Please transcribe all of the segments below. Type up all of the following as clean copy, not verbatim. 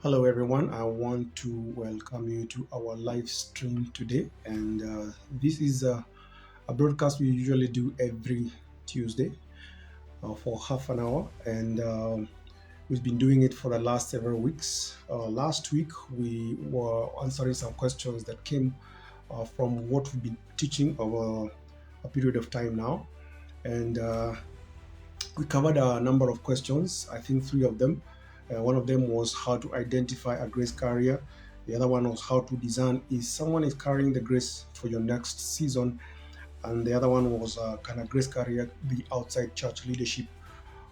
Hello, everyone. I want to welcome you to our live stream today. And this is a broadcast we usually do every Tuesday for half an hour. And we've been doing it for the last several weeks. Last week, we were answering some questions that came from what we've been teaching over a period of time now. And we covered a number of questions, I think three of them. One of them was how to identify a grace carrier. The other one was how to discern if someone is carrying the grace for your next season. And the other one was can a grace carrier be outside church leadership,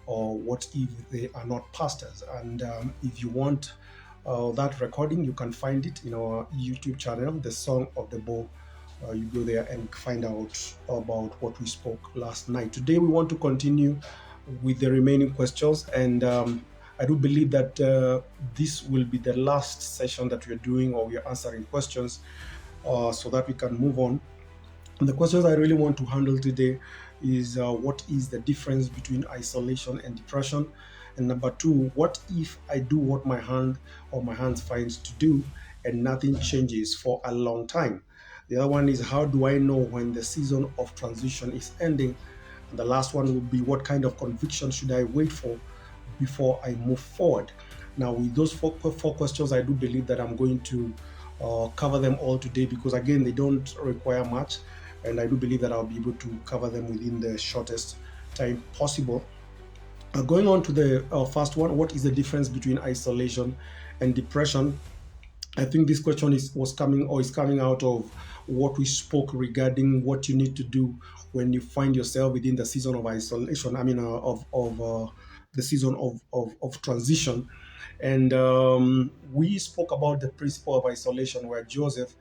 or what if they are not pastors? And if you want that recording, you can find it in our YouTube channel, The Song of the Bow. You go there and find out about what we spoke last night. Today, we want to continue with the remaining questions, and I do believe that this will be the last session that we're doing, or we're answering questions, so that we can move on. And the questions I really want to handle today is what is the difference between isolation and depression? And number two, what if I do what my hand or my hands finds to do and nothing changes for a long time? The other one is how do I know when the season of transition is ending? And the last one would be what kind of conviction should I wait for before I move forward? Now, with those four questions, I do believe that I'm going to cover them all today because, again, they don't require much. And I do believe that I'll be able to cover them within the shortest time possible. Going on to the first one, what is the difference between isolation and depression? I think this question is coming out of what we spoke regarding what you need to do when you find yourself within the season of isolation. I mean, of the season of transition, and we spoke about the principle of isolation, where Joseph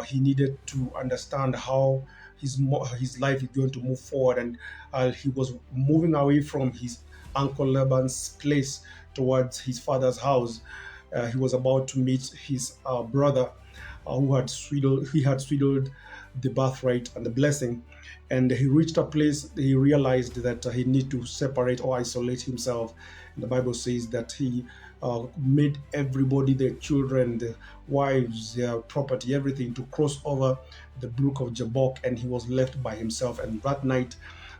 he needed to understand how his life is going to move forward, and he was moving away from his uncle Laban's place towards his father's house. He was about to meet his brother, he had swindled the birthright and the blessing, and he reached a place he realized that he need to separate or isolate himself. And the Bible says that he made everybody, their children, the wives, their property, everything, to cross over the brook of Jabbok, and he was left by himself. And that night,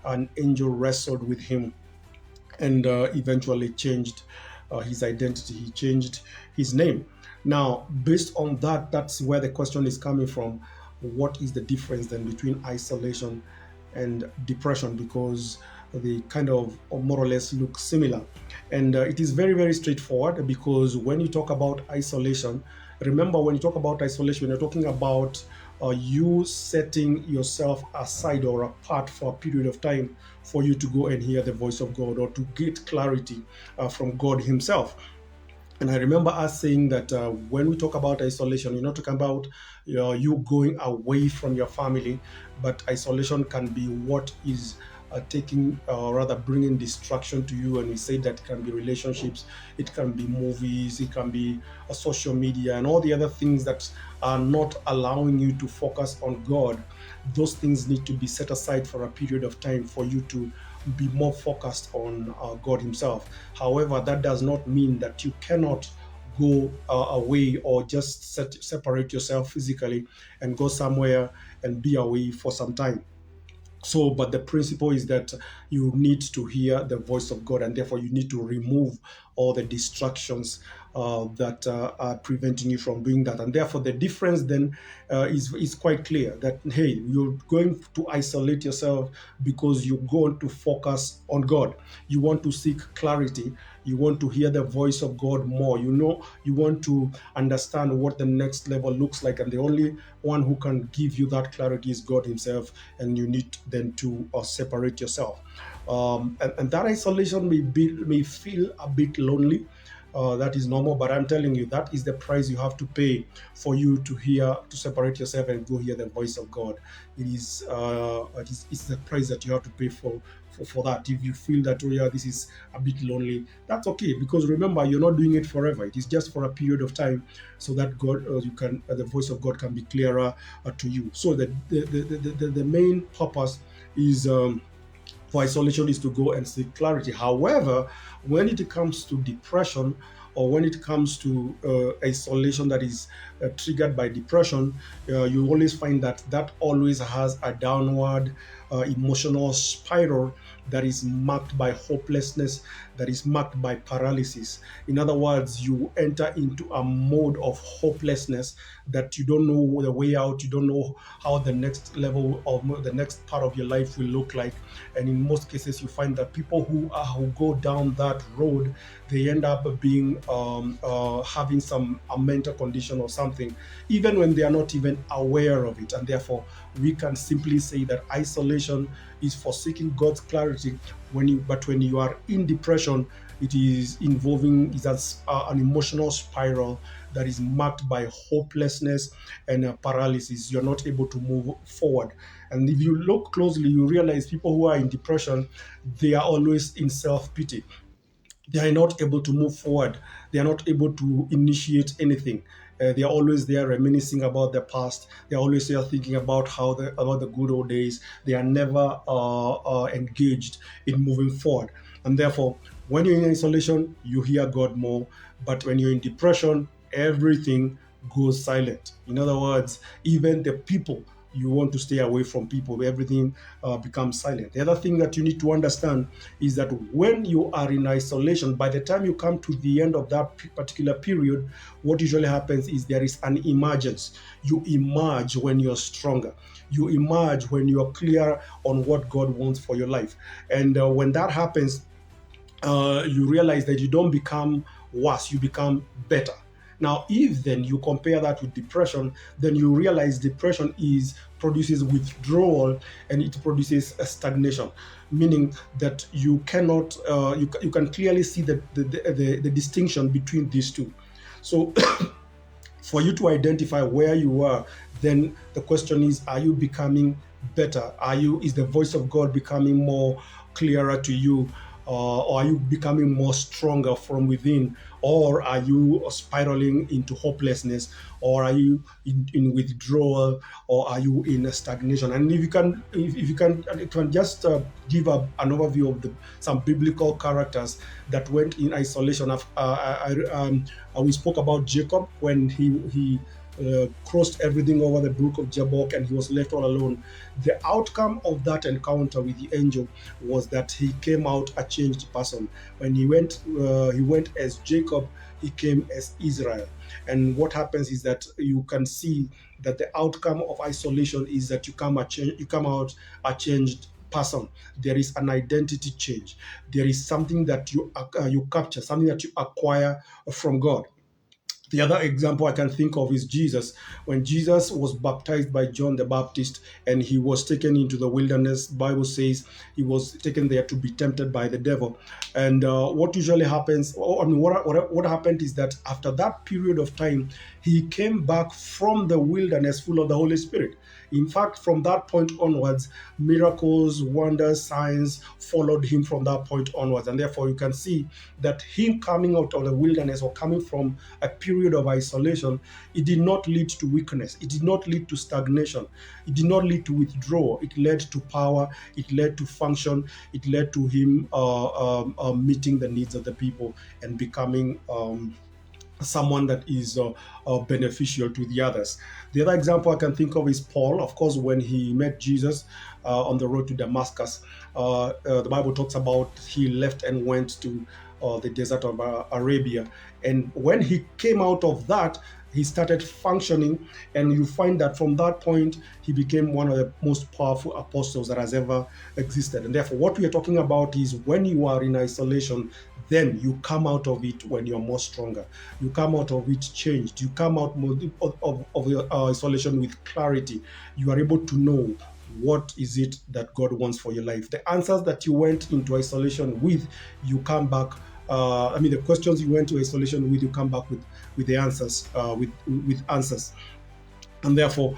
an angel wrestled with him and eventually changed his identity. He changed his name. Now, based on that, that's where the question is coming from. What is the difference then between isolation and depression? Because they kind of more or less look similar. And it is very, very straightforward, because when you talk about isolation, remember, when you talk about isolation, you're talking about you setting yourself aside or apart for a period of time for you to go and hear the voice of God, or to get clarity from God Himself. And I remember us saying that when we talk about isolation, you're not talking about you going away from your family, but isolation can be what is taking, rather bringing distraction to you. And we say that it can be relationships, it can be movies, it can be social media, and all the other things that are not allowing you to focus on God. Those things need to be set aside for a period of time for you to be more focused on God Himself. However, that does not mean that you cannot go away, or just separate yourself physically and go somewhere and be away for some time. So, but the principle is that you need to hear the voice of God, and therefore you need to remove all the distractions that are preventing you from doing that. And therefore, the difference then is quite clear, that hey, you're going to isolate yourself because you go to focus on God. You want to seek clarity. You want to hear the voice of God more. You want to understand what the next level looks like, and the only one who can give you that clarity is God Himself. And you need then to separate yourself. And that isolation may feel a bit lonely. That is normal, but I'm telling you, that is the price you have to pay for you to separate yourself and go hear the voice of God. It's the price that you have to pay for that. If you feel that, oh yeah, this is a bit lonely, that's okay, because remember, you're not doing it forever. It is just for a period of time, so that God, the voice of God can be clearer to you. So the main purpose is. For isolation is to go and seek clarity. However, when it comes to depression, or when it comes to isolation that is triggered by depression, you always find that that always has a downward emotional spiral that is marked by hopelessness, that is marked by paralysis. In other words, you enter into a mode of hopelessness that you don't know the way out, you don't know how the next level of the next part of your life will look like. And in most cases, you find that people who go down that road, they end up being having some a mental condition or something, even when they are not even aware of it. And therefore, we can simply say that isolation is forsaking God's clarity. But when you are in depression, it is involving is an emotional spiral that is marked by hopelessness and paralysis. You're not able to move forward. And if you look closely, you realize people who are in depression, they are always in self-pity. They are not able to move forward. They are not able to initiate anything. They are always there reminiscing about the past. They are always there thinking about about the good old days. They are never engaged in moving forward. And therefore, when you're in isolation, you hear God more. But when you're in depression, everything goes silent. In other words, even the people, you want to stay away from people, everything becomes silent. The other thing that you need to understand is that when you are in isolation, by the time you come to the end of that particular period, what usually happens is there is an emergence. You emerge when you're stronger. You emerge when you're clear on what God wants for your life. And when that happens, you realize that you don't become worse, you become better. Now, if then you compare that with depression, then you realize depression is produces withdrawal and it produces a stagnation, meaning that you cannot, you can clearly see the distinction between these two. So, for you to identify where you are, then the question is: are you becoming better? Is the voice of God becoming more clearer to you? Or are you becoming more stronger from within? Or are you spiraling into hopelessness? Or are you in withdrawal? Or are you in a stagnation? And if you can just give an overview of some biblical characters that went in isolation. We spoke about Jacob when he crossed everything over the brook of Jabbok and he was left all alone. The outcome of that encounter with the angel was that he came out a changed person. When he went as Jacob, he came as Israel. And what happens is that you can see that the outcome of isolation is that you come out a changed person. There is an identity change. There is something that you capture, something that you acquire from God. The other example I can think of is Jesus. When Jesus was baptized by John the Baptist and he was taken into the wilderness, the Bible says he was taken there to be tempted by the devil. And what usually happens, what happened is that after that period of time, he came back from the wilderness full of the Holy Spirit. In fact, from that point onwards, miracles, wonders, signs followed him from that point onwards. And therefore, you can see that him coming out of the wilderness or coming from a period of isolation, it did not lead to weakness. It did not lead to stagnation. It did not lead to withdrawal. It led to power. It led to function. It led to him meeting the needs of the people and becoming someone that is beneficial to the others. The other example I can think of is Paul. Of course, when he met Jesus on the road to Damascus, the Bible talks about he left and went to the desert of Arabia. And when he came out of that, he started functioning, and you find that from that point, he became one of the most powerful apostles that has ever existed. And therefore, what we are talking about is when you are in isolation, then you come out of it when you're more stronger. You come out of it changed. You come out of your isolation with clarity. You are able to know what is it that God wants for your life. The answers that you went into isolation with, you come back. The questions you went to isolation with, you come back with the answers, with answers. And therefore,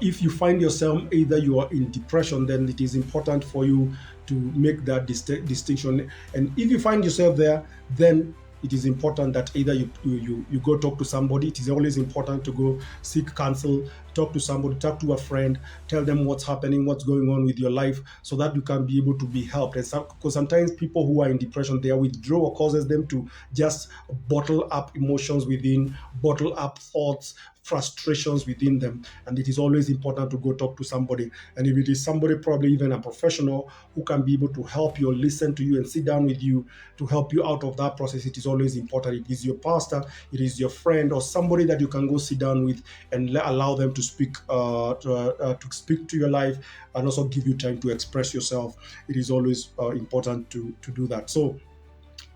if you find yourself either you are in depression, then it is important for you to make that distinction. And if you find yourself there, then it is important that either you go talk to somebody. It is always important to go seek counsel, talk to somebody, talk to a friend, tell them what's happening, what's going on with your life, so that you can be able to be helped. And because sometimes people who are in depression, their withdrawal causes them to just bottle up emotions within, bottle up thoughts, frustrations within them. And it is always important to go talk to somebody. And if it is somebody, probably even a professional, who can be able to help you or listen to you and sit down with you to help you out of that process, it is always important. It is your pastor, it is your friend, or somebody that you can go sit down with and allow them to speak to speak to your life, and also give you time to express yourself. It is always important to do that. So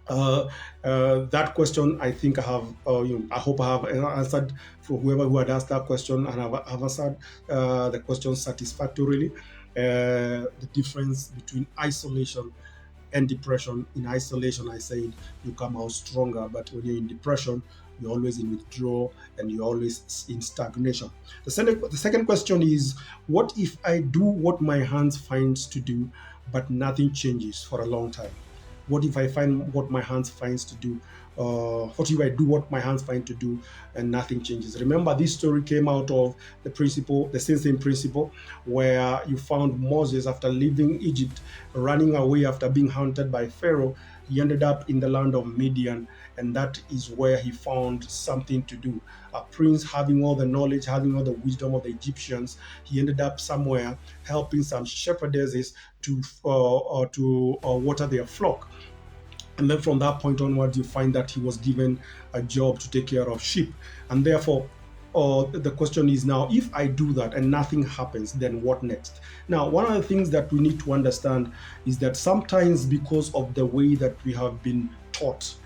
that question, I think I have, I hope I have answered for whoever who had asked that question, and have answered the question satisfactorily. The difference between isolation and depression. In isolation, I said you come out stronger, but when you're in depression, you're always in withdrawal and you're always in stagnation. The second question is, what if I do what my hands finds to do, but nothing changes for a long time? What if I find what my hands finds to do? What if I do what my hands find to do and nothing changes? Remember, this story came out of the principle, the same principle, where you found Moses, after leaving Egypt, running away after being hunted by Pharaoh. He ended up in the land of Midian, and that is where he found something to do. A prince having all the knowledge, having all the wisdom of the Egyptians, he ended up somewhere helping some shepherdesses to water their flock. And then from that point onwards, you find that he was given a job to take care of sheep. And therefore, the question is now, if I do that and nothing happens, then what next? Now, one of the things that we need to understand is that sometimes, because of the way that we have been taught,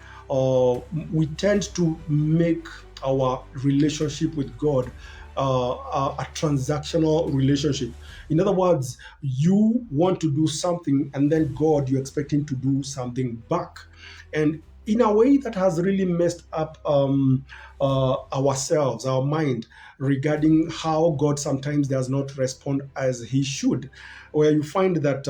we tend to make our relationship with God a transactional relationship. In other words, you want to do something, and then God, you're expecting to do something back. And in a way that has really messed up ourselves, our mind, regarding how God sometimes does not respond as He should, where you find that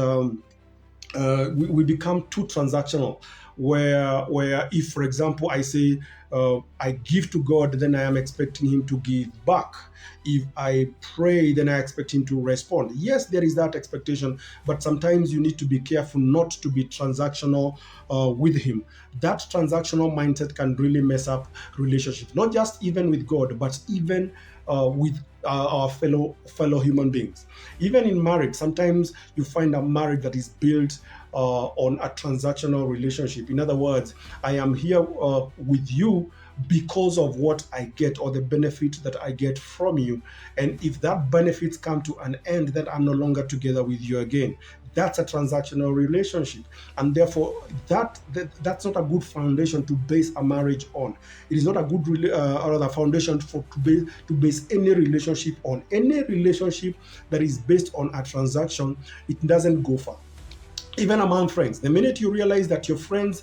we become too transactional, where if, for example, I say I give to God, then I am expecting Him to give back. If I pray, then I expect Him to respond. Yes, there is that expectation, but sometimes you need to be careful not to be transactional with Him. That transactional mindset can really mess up relationships, not just even with God, but even with our fellow human beings. Even in marriage, sometimes you find a marriage that is built on a transactional relationship. In other words, I am here with you because of what I get, or the benefit that I get from you. And if that benefits come to an end, then I'm no longer together with you again. That's a transactional relationship, and therefore that's not a good foundation to base a marriage on. It is not a good or the foundation to base any relationship on. Any relationship that is based on a transaction, it doesn't go far. Even among friends, the minute you realize that your friend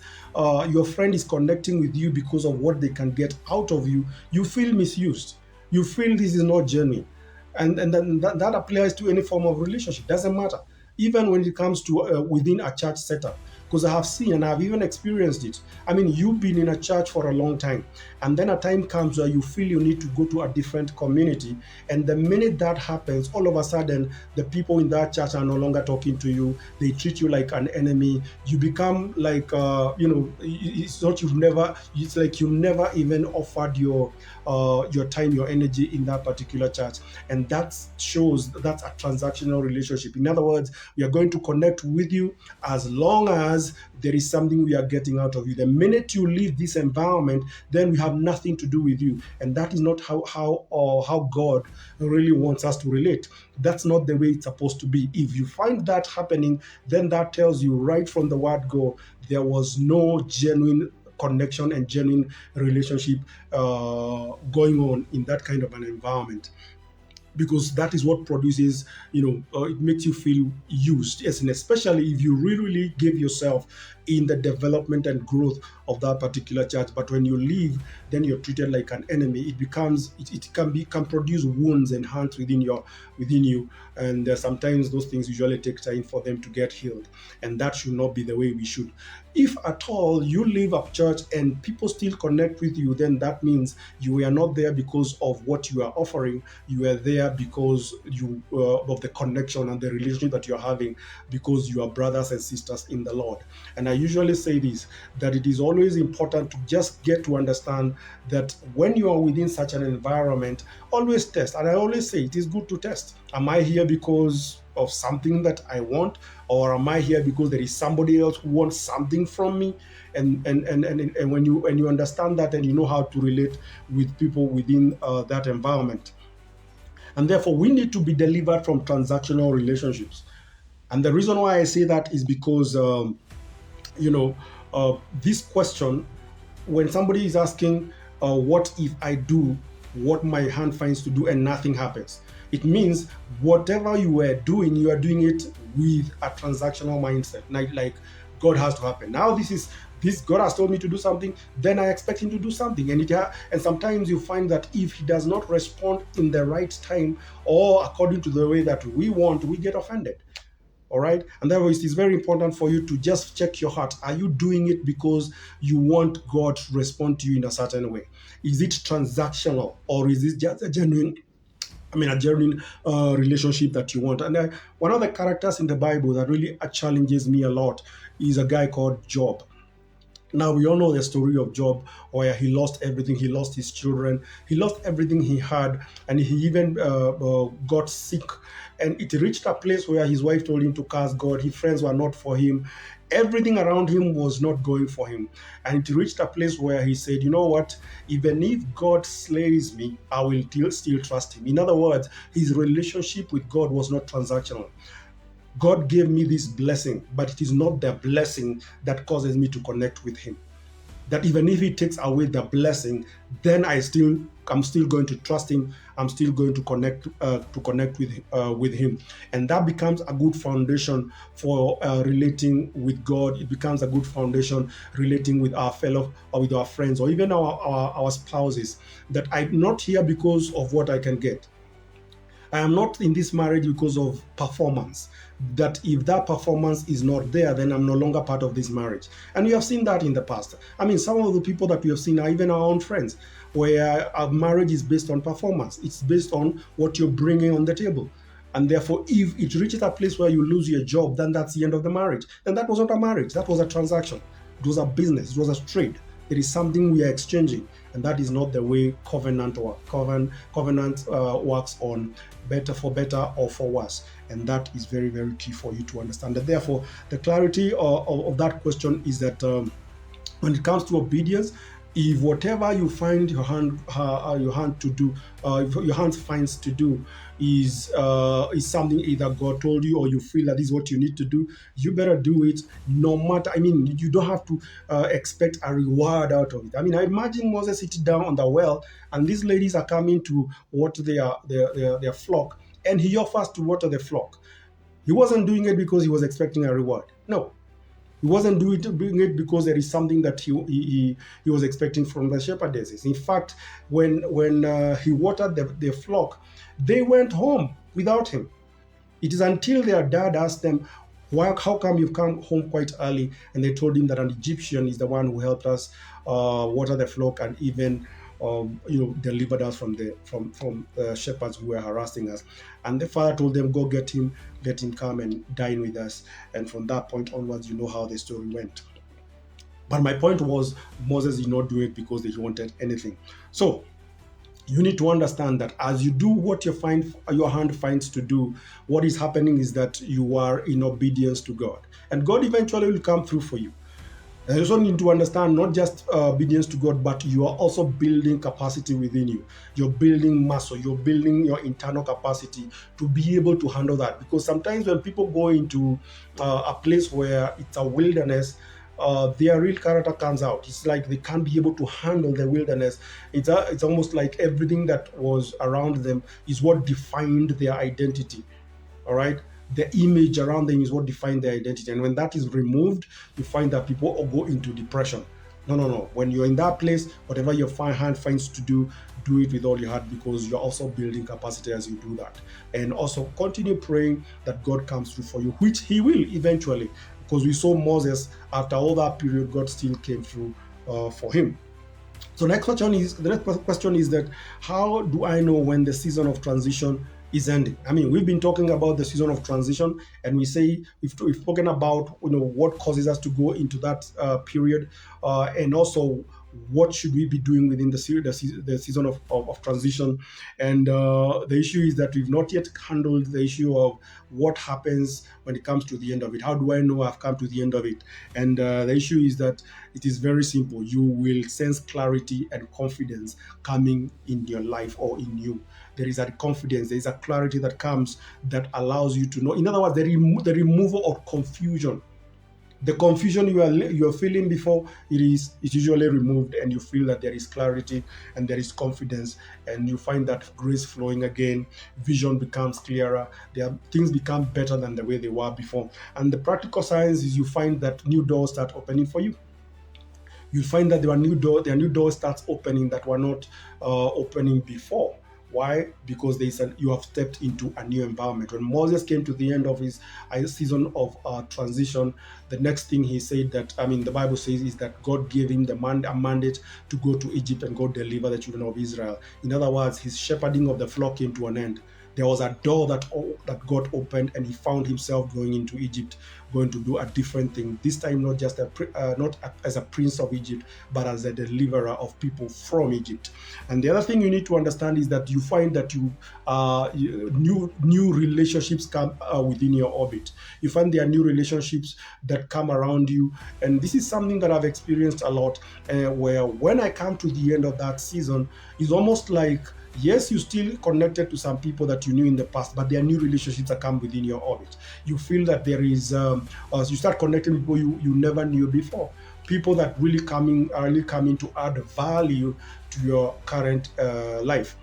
is connecting with you because of what they can get out of you, you feel misused. You feel this is not genuine, and then that applies to any form of relationship. Doesn't matter, even when it comes to within a church setup. Because I have seen and I've even experienced it. I mean, you've been in a church for a long time, and then a time comes where you feel you need to go to a different community. And the minute that happens, all of a sudden, the people in that church are no longer talking to you. They treat you like an enemy. You become like, it's not you've never. It's like you never even offered your time, your energy in that particular church, and that shows that's a transactional relationship. In other words, we are going to connect with you as long as there is something we are getting out of you. The minute you leave this environment, then we have nothing to do with you, and that is not how God really wants us to relate. That's not the way it's supposed to be. If you find that happening, then that tells you right from the word go, there was no genuine connection and genuine relationship going on in that kind of an environment, because that is what produces, it makes you feel used. Yes, and especially if you really give yourself in the development and growth of that particular church, but when you leave, then you're treated like an enemy. It can produce wounds and hurts within you, and sometimes those things usually take time for them to get healed, and that should not be the way we should. If at all you leave a church and people still connect with you, then that means you were not there because of what you are offering. You are there because you of the connection and the relationship that you're having, because you are brothers and sisters in the Lord. And I usually say this, that it is always important to just get to understand that when you are within such an environment, always test. And I always say it is good to test. Am I here because of something that I want, or am I here because there is somebody else who wants something from me? And when you understand that, and you know how to relate with people within that environment. And therefore, we need to be delivered from transactional relationships. And the reason why I say that is because you know this question, when somebody is asking, what if I do what my hand finds to do and nothing happens? It means whatever you are doing it with a transactional mindset. Like God has to happen. Now this God has told me to do something, then I expect him to do something. And sometimes you find that if he does not respond in the right time or according to the way that we want, we get offended. All right. And therefore, it is very important for you to just check your heart. Are you doing it because you want God to respond to you in a certain way? Is it transactional, or is it just a genuine relationship that you want? And one of the characters in the Bible that really challenges me a lot is a guy called Job. Now, we all know the story of Job, where he lost everything. He lost his children. He lost everything he had. And he even got sick. And it reached a place where his wife told him to curse God. His friends were not for him. Everything around him was not going for him. And it reached a place where he said, you know what? Even if God slays me, I will still trust him. In other words, his relationship with God was not transactional. God gave me this blessing, but it is not the blessing that causes me to connect with him. That even if he takes away the blessing, then I'm still going to trust him. I'm still going to connect with him, and that becomes a good foundation for relating with God. It becomes a good foundation relating with our fellow, or with our friends, or even our spouses. That I'm not here because of what I can get. I am not in this marriage because of performance. That if that performance is not there, then I'm no longer part of this marriage. And we have seen that in the past. Some of the people that we have seen are even our own friends, where a marriage is based on performance. It's based on what you're bringing on the table. And therefore, if it reaches a place where you lose your job, then that's the end of the marriage. Then that was not a marriage. That was a transaction. It was a business. It was a trade. It is something we are exchanging, and that is not the way covenant works. Covenant works on better for better or for worse, and that is very, very key for you to understand. And therefore, the clarity of that question is that when it comes to obedience, if whatever you find your hand to do, if your hand finds to do, is something either God told you, or you feel that this is what you need to do, you better do it. No matter, you don't have to expect a reward out of it. I imagine Moses sitting down on the well, and these ladies are coming to water their flock, and he offers to water the flock. He wasn't doing it because he was expecting a reward. No, he wasn't doing it because there is something that he was expecting from the shepherdesses. In fact, when he watered the flock, they went home without him. It is until their dad asked them, how come you've come home quite early? And they told him that an Egyptian is the one who helped us water the flock, and even delivered us from the shepherds who were harassing us. And the father told them, go get him come and dine with us. And from that point onwards, you know how the story went. But my point was, Moses did not do it because he wanted anything. So you need to understand that as you do what your hand finds to do, what is happening is that you are in obedience to God, and God eventually will come through for you. And you also need to understand not just obedience to God, but you are also building capacity within you. You're building muscle. You're building your internal capacity to be able to handle that. Because sometimes when people go into a place where it's a wilderness, their real character comes out. It's like they can't be able to handle the wilderness. It's almost like everything that was around them is what defined their identity. All right. The image around them is what defined their identity. And when that is removed, you find that people all go into depression. No, no, no. When you're in that place, whatever your hand finds to do it with all your heart, because you're also building capacity as you do that. And also continue praying that God comes through for you, which He will eventually, because we saw Moses after all that period, God still came through for him. So the next question is that how do I know when the season of transition is ending? I mean, we've been talking about the season of transition, and we've spoken about what causes us to go into that period, and also what should we be doing within the season of transition. And the issue is that we've not yet handled the issue of what happens when it comes to the end of it. How do I know I've come to the end of it? And the issue is that it is very simple. You will sense clarity and confidence coming in your life or in you. There is a confidence, there is a clarity that comes that allows you to know. In other words, the removal of confusion. The confusion you are feeling before, it's usually removed, and you feel that there is clarity and there is confidence, and you find that grace flowing again. Vision becomes clearer. Things become better than the way they were before. And the practical science is you find that new doors start opening for you. You find that there are new doors starts opening that were not opening before. Why? Because you have stepped into a new environment. When Moses came to the end of his season of transition, the next thing he said, that I mean, the Bible says, is that God gave him a mandate to go to Egypt and go deliver the children of Israel. In other words, his shepherding of the flock came to an end. There was a door that God opened, and he found himself going into Egypt, going to do a different thing. This time, not just as a prince of Egypt, but as a deliverer of people from Egypt. And the other thing you need to understand is that you find that new relationships come within your orbit. You find there are new relationships that come around you, and this is something that I've experienced a lot. Where when I come to the end of that season, it's almost like, yes, you still connected to some people that you knew in the past, but there are new relationships that come within your orbit. You feel that there is, you start connecting with people you never knew before. People that are really coming to add value to your current life.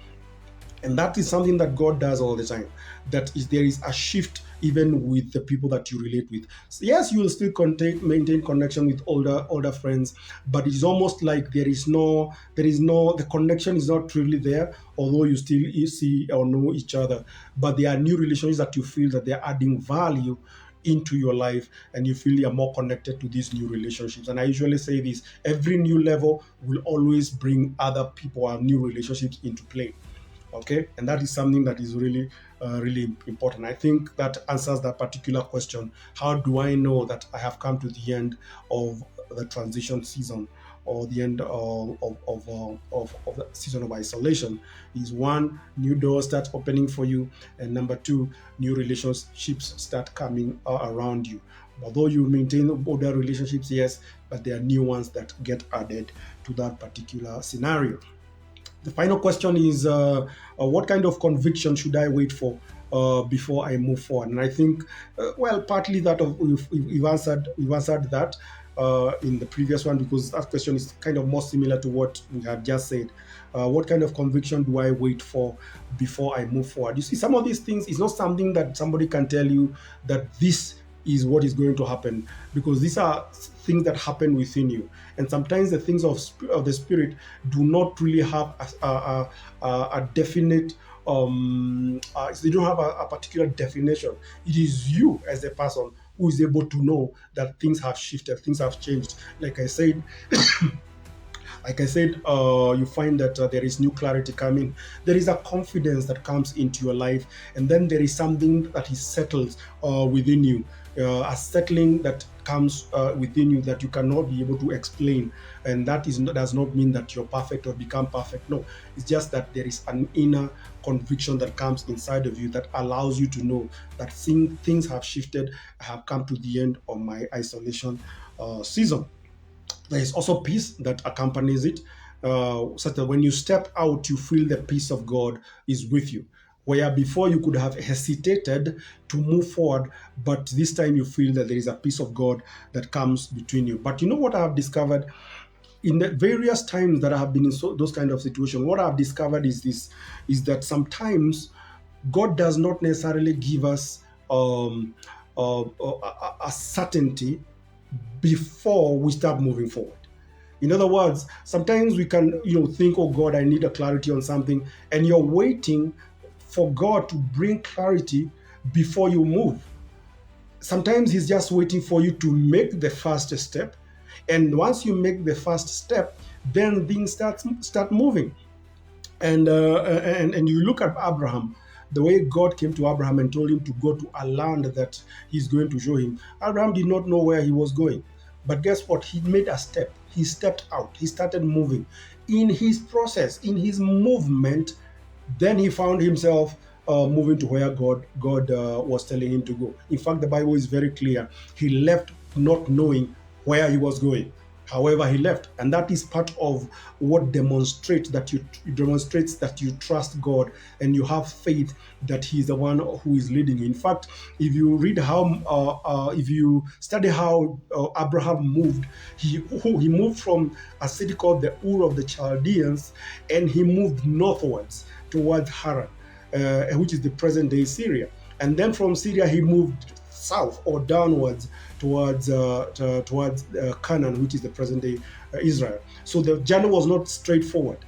And that is something that God does all the time. There is a shift even with the people that you relate with. So yes, you will still maintain connection with older friends, but it's almost like the connection is not really there, although you still see or know each other. But there are new relationships that you feel that they're adding value into your life, and you feel you're more connected to these new relationships. And I usually say this: every new level will always bring other people or new relationships into play. Okay, and that is something that is really important. I think that answers that particular question. How do I know that I have come to the end of the transition season, or the end of the season of isolation? Is one, new doors start opening for you, and number two, new relationships start coming around you. Although you maintain older relationships, yes, but there are new ones that get added to that particular scenario. The final question is, what kind of conviction should I wait for before I move forward? And I think, well, partly that we've answered that in the previous one, because that question is kind of more similar to what we had just said. What kind of conviction do I wait for before I move forward? You see, some of these things is not something that somebody can tell you that this is what is going to happen, because these are things that happen within you. And sometimes the things of the spirit do not really have a definite they don't have a particular definition. It is you as a person who is able to know that things have shifted, things have changed. Like I said, you find that there is new clarity coming. There is a confidence that comes into your life, and then there is something that is settled within you, a settling that comes within you that you cannot be able to explain. And does not mean that you're perfect or become perfect. No, it's just that there is an inner conviction that comes inside of you that allows you to know that things have shifted. I have come to the end of my isolation season. There is also peace that accompanies it, such that when you step out, you feel the peace of God is with you. Where before you could have hesitated to move forward, but this time you feel that there is a peace of God that comes between you. But you know what I have discovered in the various times that I have been in those kind of situations? What I've discovered is that sometimes God does not necessarily give us a certainty before we start moving forward. In other words, sometimes we can, think, oh God, I need a clarity on something, and you're waiting for God to bring clarity before you move. Sometimes He's just waiting for you to make the first step, and once you make the first step, then things start moving. And you look at Abraham, the way God came to Abraham and told him to go to a land that He's going to show him. Abraham did not know where he was going, but guess what? He made a step. He stepped out. He started moving. In his process, in his movement, then he found himself moving to where God was telling him to go. In fact, the Bible is very clear. He left not knowing where he was going. However, he left, and that is part of what demonstrates that you trust God and you have faith that He's the one who is leading you. In fact, if you study how Abraham moved, he moved from a city called the Ur of the Chaldeans, and he moved northwards towards Haran, which is the present day Syria. And then from Syria, he moved south or downwards towards Canaan, which is the present day Israel. So the journey was not straightforward.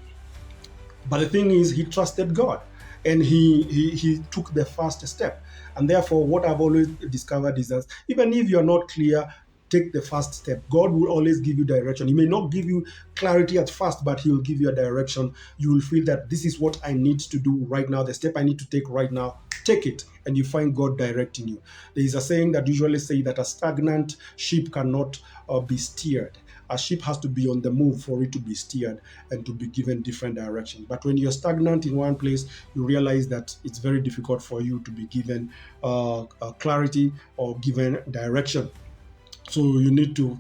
But the thing is, he trusted God, and he took the first step. And therefore, what I've always discovered is that even if you're not clear, take the first step. God will always give you direction. He may not give you clarity at first, but He will give you a direction. You will feel that this is what I need to do right now, the step I need to take right now. Take it, and you find God directing you. There is a saying that usually say that a stagnant ship cannot be steered. A ship has to be on the move for it to be steered and to be given different directions. But when you're stagnant in one place, you realize that it's very difficult for you to be given clarity or given direction. So you need to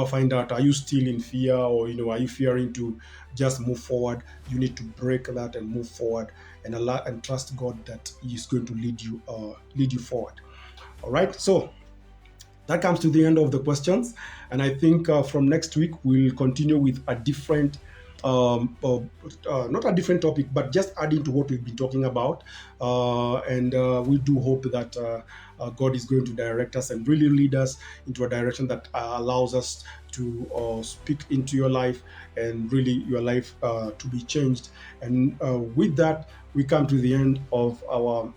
find out, are you still in fear, or are you fearing to just move forward? You need to break that and move forward and allow and trust God that He is going to lead you forward. All right. So that comes to the end of the questions, and I think from next week we'll continue with a different not a different topic, but just adding to what we've been talking about. And we do hope that God is going to direct us and really lead us into a direction that allows us to speak into your life and really your life to be changed. And with that, we come to the end of our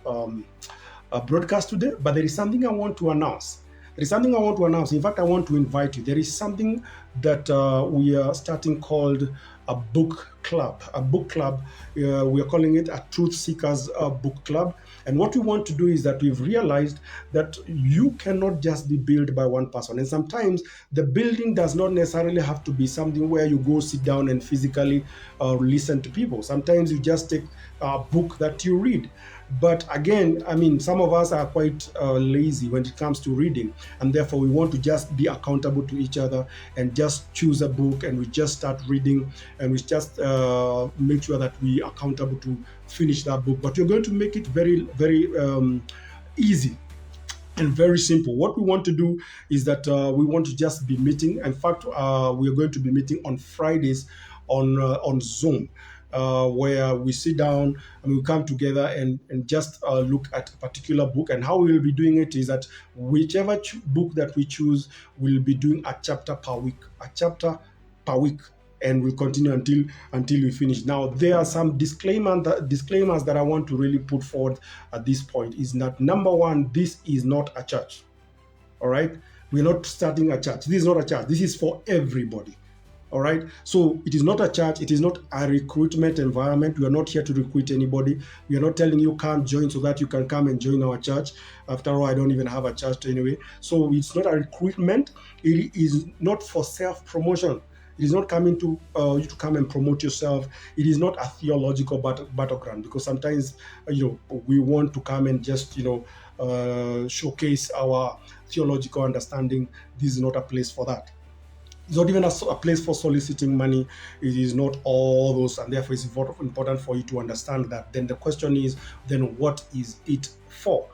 broadcast today. But there is something I want to announce. There is something I want to announce. In fact, I want to invite you. There is something that we are starting called a book club. A book club. We are calling it a Truth Seekers book club. And what we want to do is that we've realized that you cannot just be built by one person. And sometimes the building does not necessarily have to be something where you go sit down and physically listen to people. Sometimes you just take a book that you read. But again, I mean, some of us are quite lazy when it comes to reading, and therefore we want to just be accountable to each other and just choose a book and we just start reading, and we just make sure that we are accountable to finish that book. But you're going to make it very, very easy and very simple. What we want to do is that we want to just be meeting. In fact, we are going to be meeting on Fridays on Zoom. Where we sit down and we come together and just look at a particular book. And how we will be doing it is that whichever book that we choose, we'll be doing a chapter per week, and we'll continue until we finish. Now, there are some disclaimers that I want to really put forward at this point. Is that, number one, this is not a church. All right, we're not starting a church. This is not a church. This is for everybody. All right. So it is not a church. It is not a recruitment environment. We are not here to recruit anybody. We are not telling you come join so that you can come and join our church. After all, I don't even have a church anyway. So it's not a recruitment. It is not for self-promotion. It is not coming to you to come and promote yourself. It is not a theological battleground, because sometimes we want to come and just showcase our theological understanding. This is not a place for that. It's not even a place for soliciting money. It is not all those, and therefore it's important for you to understand that. Then the question is, then what is it for?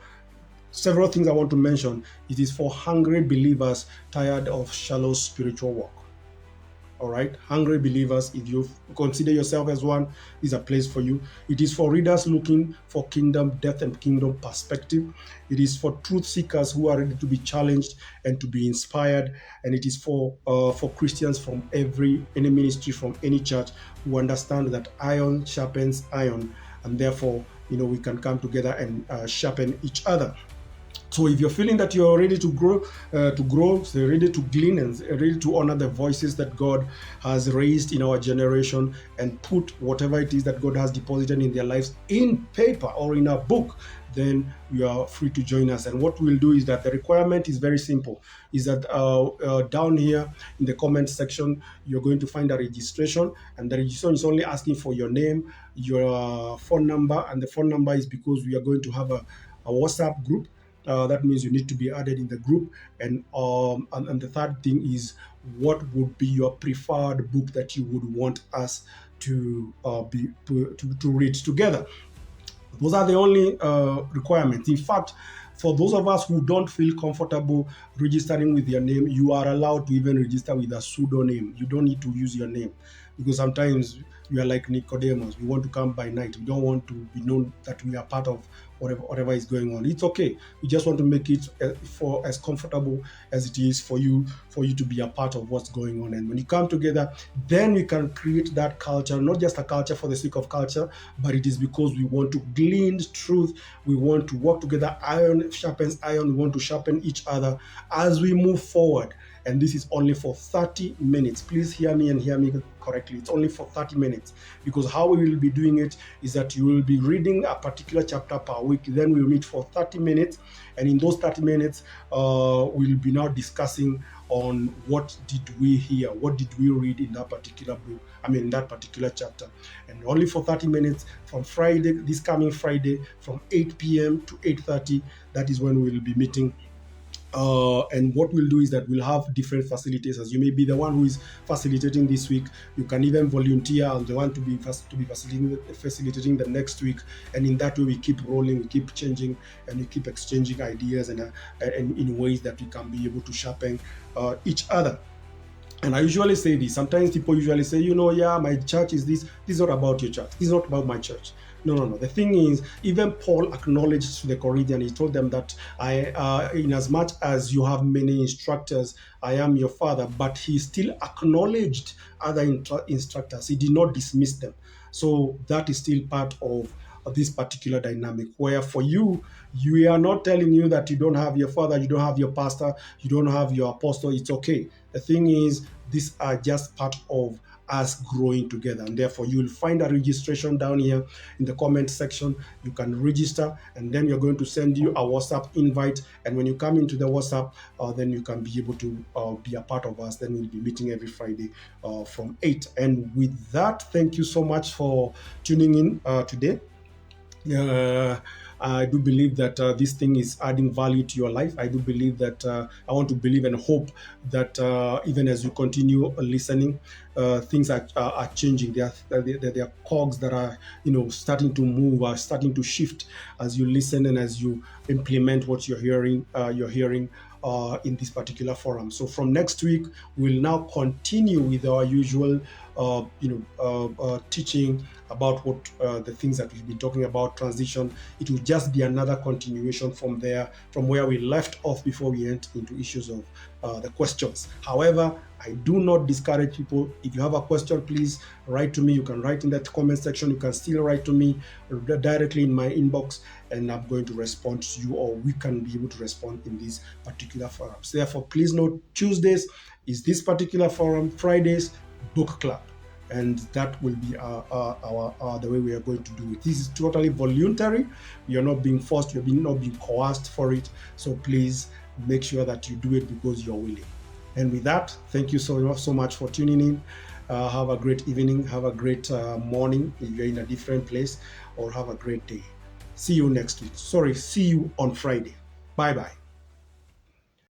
Several things I want to mention. It is for hungry believers tired of shallow spiritual work. All right, hungry believers, if you consider yourself as one, is a place for you. It is for readers looking for kingdom depth and kingdom perspective. It is for truth seekers who are ready to be challenged and to be inspired. And it is for Christians from any ministry, from any church, who understand that iron sharpens iron, and therefore, we can come together and sharpen each other. So if you're feeling that you're ready to grow, so you're ready to glean and ready to honor the voices that God has raised in our generation and put whatever it is that God has deposited in their lives in paper or in a book, then you are free to join us. And what we'll do is that the requirement is very simple, is that down here in the comment section, you're going to find a registration, and the registration is only asking for your name, your phone number, and the phone number is because we are going to have a WhatsApp group. That means you need to be added in the group. And the third thing is, what would be your preferred book that you would want us to read together? Those are the only requirements. In fact, for those of us who don't feel comfortable registering with your name, you are allowed to even register with a pseudonym. You don't need to use your name, because sometimes we are like Nicodemus. We want to come by night. We don't want to be known that we are part of whatever is going on. It's okay. We just want to make it for as comfortable as it is for you to be a part of what's going on. And when you come together, then we can create that culture, not just a culture for the sake of culture, but it is because we want to glean truth. We want to work together. Iron sharpens iron. We want to sharpen each other as we move forward. And this is only for 30 minutes. Please hear me and hear me correctly. It's only for 30 minutes, because how we will be doing it is that you will be reading a particular chapter per week. Then we'll meet for 30 minutes. And in those 30 minutes, we'll be now discussing on what did we hear, what did we read in that particular book, in that particular chapter. And only for 30 minutes from Friday, this coming Friday, from 8 p.m. to 8:30, that is when we'll be meeting. And what we'll do is that we'll have different facilitators. You may be the one who is facilitating this week. You can even volunteer as the one to be facilitating the next week. And in that way, we keep rolling, we keep changing, and we keep exchanging ideas and in ways that we can be able to sharpen each other. And I usually say this. Sometimes people usually say, my church is this. This is not about your church. This is not about my church. No. The thing is, even Paul acknowledged to the Corinthians, he told them that in as much as you have many instructors, I am your father, but he still acknowledged other instructors. He did not dismiss them. So that is still part of this particular dynamic, where for you, we are not telling you that you don't have your father, you don't have your pastor, you don't have your apostle. It's okay. The thing is, these are just part of us growing together, and therefore you will find a registration down here in the comment section. You can register, and then you're going to send you a WhatsApp invite, and when you come into the WhatsApp, then you can be able to be a part of us. Then we'll be meeting every Friday from 8. And with that, thank you so much for tuning in today. I do believe that this thing is adding value to your life. I do believe that I want to believe and hope that even as you continue listening, things are changing. There are cogs that are starting to move, are starting to shift as you listen and as you implement what you're hearing. In this particular forum. So from next week, we'll now continue with our usual teaching about what the things that we've been talking about, transition. It will just be another continuation from where we left off before we went into issues of the questions. However, I do not discourage people. If you have a question, please write to me. You can write in that comment section. You can still write to me directly in my inbox, and I'm going to respond to you, or we can be able to respond in these particular forums. Therefore, please note, Tuesdays is this particular forum, Fridays, book club. And that will be the way we are going to do it. This is totally voluntary. You're not being forced. You're not being coerced for it. So please make sure that you do it because you're willing. And with that, thank you so much for tuning in. Have a great evening. Have a great morning if you're in a different place, or have a great day. See you next week. See you on Friday. Bye-bye.